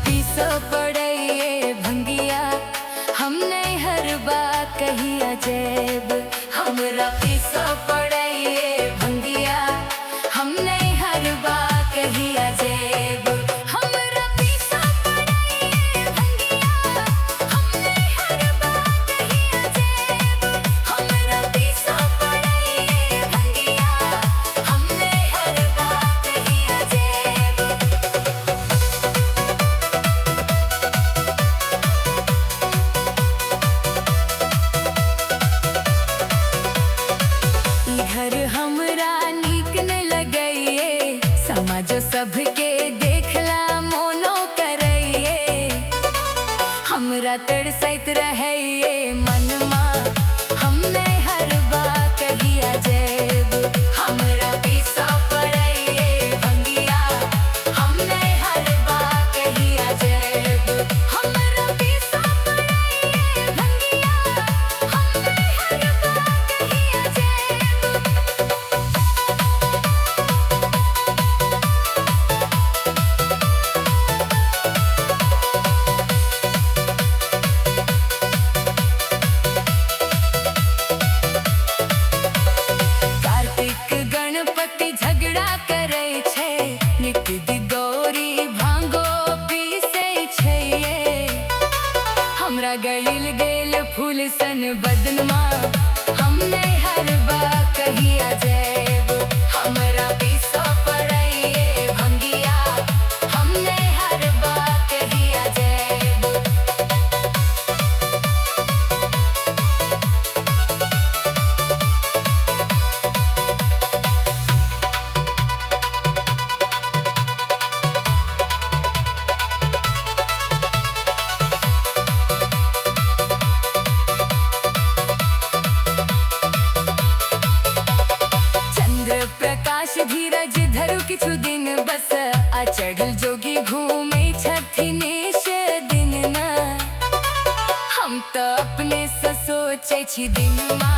पीसो पड़े भंगिया हमने हर बात कही अजैब। हमरा पीसो पड़े भंगिया हमने हर बात कही अजैब। हमरा पीसो पड़े भंगिया हमने हर बात कही अजैब। हमरा पीसो पड़े भंगिया हमने हर बात कही अजैब। घर हमरा नीक न लगइए समाज सबके देखला मोनो करइए। हमरा तरसैत रहइए मनमा हमने हर बात कही अजैब। हमरा पीसो पड़इए भंगिया हमने हर बात कही अजैब। हमरा पीसो पड़इए भंगिया हमने हर बात कही अजैब। कार्तिक गणपति झगड़ा करे छै नित्य दी गौरी भांगो पीसे छै ये। हमरा गलिल गेल फूल सन बदनमा हमने हर बात कही अजैब। हमरा पीसो पड़इए भंगिया हमने हर बात कही अजैब। चंद्र प्रकाश धीरज धरु किछु दिन बस आ चढ़ल जोगी घूमे छथिन से दिन ना। हम तो अपने से सोचे छी दिनमा